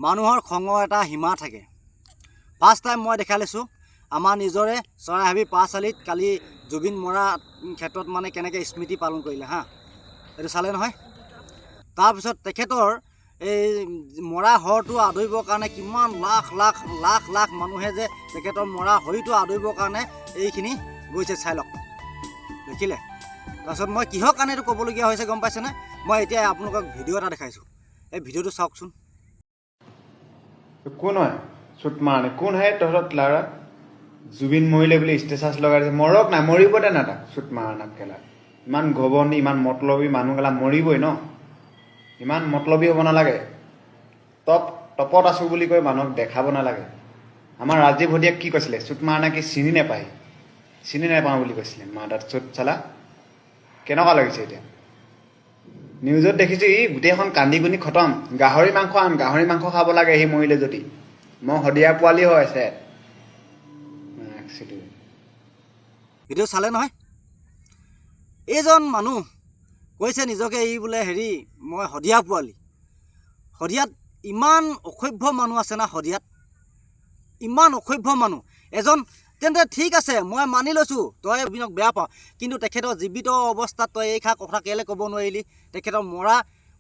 মানুহৰ খঙৰ এটা সীমা থাকে। ফাৰ্ষ্ট টাইম মই দেখা লৈছোঁ আমাৰ নিজৰে চৰাইহাবি পাঁচআলিত কালি জুবিন মৰা ক্ষেত্ৰত মানে কেনেকৈ স্মৃতি পালন কৰিলে হা, এইটো চালে নহয়। তাৰপিছত তেখেতৰ এই মৰা শৰটো আদৰিবৰ কাৰণে কিমান লাখ লাখ লাখ লাখ মানুহে যে তেখেতৰ মৰা শৰীৰটো আদৰিবৰ কাৰণে এইখিনি গৈছে, চাই লওক, দেখিলে। তাৰপিছত মই কিহৰ কাৰণে এইটো ক'বলগীয়া হৈছে গম পাইছেনে? মই এতিয়া আপোনালোকক ভিডিঅ' এটা দেখাইছোঁ, এই ভিডিঅ'টো চাওকচোন। কোন হয় চুট মাৰানে? কোন হয় তহঁত লাৰা? জুবিন মৰিলে বুলি ষ্টেটাছ লগাই দিছে। মৰক না, মৰিব দে না, তাক চুট মাৰা নাক কেলা। ইমান ঘবনি, ইমান মতলবী মানুহগেলা মৰিবই ন। ইমান মতলবী হ'ব নালাগে। টপত আছোঁ বুলি কৈ মানুহক দেখাব নালাগে। আমাৰ ৰাজীৱ ভটিয়াক কি কৈছিলে? চুট মাৰা নে কি চিনি নাপায়, চিনি নাপাওঁ বুলি কৈছিলে। মা তাত চুট চালা কেনেকুৱা লাগিছে এতিয়া? নিউজত দেখিছোঁ ই গোটেইখন কান্দি কুন্দি খতম। গাহৰি মাংস আন, গাহৰি মাংস খাব লাগে সি মৰিলে যদি। মই শদিয়া পোৱালি হৈ আছে। ভিডিঅ' চালে নহয়। এইজন মানুহ কৈছে নিজকে ই বোলে হেৰি মই শদিয়া পোৱালি। শদিয়াত ইমান অসভ্য মানুহ আছে না, শদিয়াত ইমান অসভ্য মানুহ এজন। তেন্তে ঠিক আছে, মই মানি লৈছোঁ তই জুবিনক বেয়া পাওঁ, কিন্তু তেখেতৰ জীৱিত অৱস্থাত তই এইষাৰ কথা কেলৈ ক'ব নোৱাৰিলি? তেখেতৰ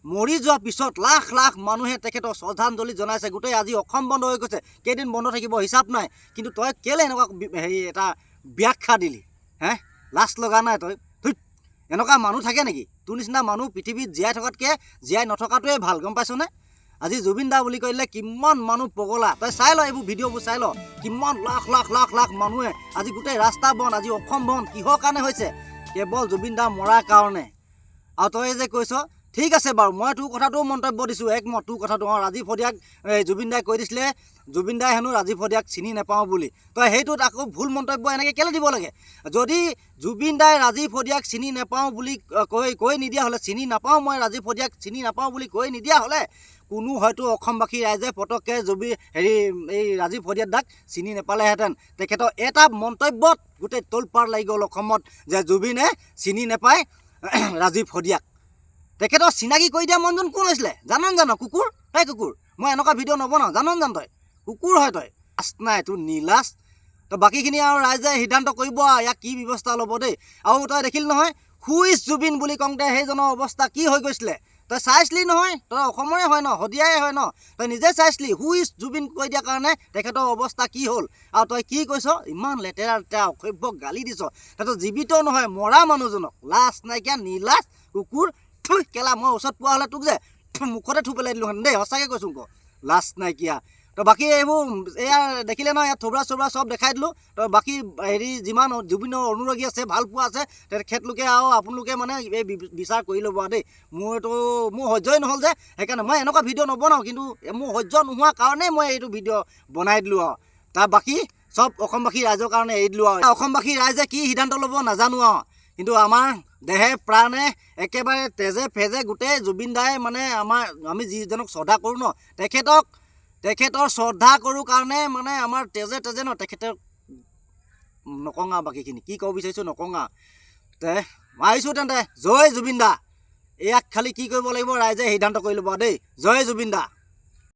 মৰি যোৱাৰ পিছত লাখ লাখ মানুহে তেখেতক শ্ৰদ্ধাঞ্জলি জনাইছে। গোটেই আজি অসম বন্ধ হৈ গৈছে, কেইদিন বন্ধ থাকিব হিচাপ নাই, কিন্তু তই কেলৈ এনেকুৱা হেৰি এটা ব্যাখ্যা দিলি? হে, লাজ লগা নাই? তই এনেকুৱা মানুহ থাকে নেকি? তোৰ নিচিনা মানুহ পৃথিৱীত জীয়াই থকাতকৈ জীয়াই নথকাটোৱে ভাল, গম পাইছনে? আজি জুবিন দা বুলি কৰিলে কিমান মানুহ পগলা, তই চাই ল, এইবোৰ ভিডিঅ'বোৰ চাই ল। কিমান লাখ লাখ লাখ লাখ মানুহে আজি গোটেই ৰাস্তা বন্ধ, আজি অসম বন্ধ। কিহৰ কাৰণে হৈছে? কেৱল জুবিন দা মৰাৰ কাৰণে। আৰু তই যে কৈছ, ঠিক আছে বাৰু, মই তোৰ কথাটোও মন্তব্য দিছোঁ, একমত তোৰ কথাটো। ৰাজীৱ ভটিয়াক জুবিন দাই কৈ দিছিলে, জুবিন দাই হেনো ৰাজীৱ ভটিয়াক চিনি নাপাওঁ বুলি। তই সেইটোত আকৌ ভুল মন্তব্য এনেকৈ কেলৈ দিব লাগে? যদি জুবিন দাই ৰাজীৱ ভটিয়াক চিনি নাপাওঁ বুলি কৈ নিদিয়া হ'লে, চিনি নাপাওঁ মই ৰাজীৱ ভটিয়াক চিনি নাপাওঁ বুলি কৈ নিদিয়া হ'লে, কোনো হয়তো অসমবাসী ৰাইজে পটককৈ এই ৰাজীৱ ভটিয়াক দাক চিনি নাপালেহেঁতেন। তেখেতৰ এটা মন্তব্যত গোটেই তোলপাৰ লাগি গ'ল অসমত যে জুবিনে চিনি নাপায় ৰাজীৱ ভটিয়াক। তেখেতৰ চিনাকি কৰি দিয়া মনজন কোন হৈছিলে জান? কুকুৰ। এই কুকুৰ, মই এনেকুৱা ভিডিঅ' নবনাওঁ, জান তই কুকুৰ হয়। তই লাজ নাই তোৰ, নীলাজ। তই বাকীখিনি আৰু ৰাইজে সিদ্ধান্ত কৰিব ইয়াক কি ব্যৱস্থা ল'ব দেই। আৰু তই দেখিল নহয়, হুইজ জুবিন বুলি কওঁতে সেইজনৰ অৱস্থা কি হৈ গৈছিলে? তই চাইছিলি নহয়, তই অসমৰে হয় ন, শদিয়াই হয় ন, তই নিজে চাইছিলি। হুইজ জুবিন কৈ দিয়াৰ কাৰণে তেখেতৰ অৱস্থা কি হ'ল। আৰু তই কি কৈছ? ইমান লেতেৰা লেতেৰা অসভ্য গালি দিছ। তেখেতৰ জীৱিত নহয়, মৰা মানুহজনক। লাজ নাইকিয়া, নীলাজ, কুকুৰ। কেলা, মই ওচৰত পোৱা হ'লে তোক যে মুখতে থু পেলাই দিলোহেঁতেন দেই, সঁচাকৈ কৈছোঁ আকৌ। লাজ নাইকিয়া। তো বাকী এইবোৰ এয়া দেখিলে নহয়, ইয়াত থবৰা চবৰা চব দেখাই দিলোঁ। তো বাকী হেৰি যিমান জুবিনৰ অনুৰাগী আছে, ভাল পোৱা আছে, তেখেতলোকে আৰু আপোনালোকে মানে এই বিচাৰ কৰি ল'ব দেই। মোৰ সহ্যই নহ'ল যে, সেইকাৰণে মই এনেকুৱা ভিডিঅ' নবনাওঁ, কিন্তু মোৰ সহ্য নোহোৱাৰ কাৰণেই মই এইটো ভিডিঅ' বনাই দিলোঁ আৰু। তাৰ বাকী চব অসমবাসী ৰাইজৰ কাৰণে এৰি দিলোঁ আৰু। অসমবাসী ৰাইজে কি সিদ্ধান্ত ল'ব নাজানো আৰু, কিন্তু আমাৰ দেহে প্ৰাণে একেবাৰে তেজে ফেজে গোটেই জুবিন দাই মানে আমি যিজনক শ্ৰদ্ধা কৰোঁ ন, তেখেতৰ শ্ৰদ্ধা কৰোঁ কাৰণে মানে আমাৰ তেজে তেজে ন, তেখেতৰ নকওঁ আৰু বাকীখিনি কি ক'ব বিচাৰিছোঁ নকওঁ আৰু। আহিছোঁ তেন্তে, জয় জুবিন দা। ইয়াক খালি কি কৰিব লাগিব ৰাইজে সিদ্ধান্ত কৰি ল'ব দেই। জয় জুবিন দা।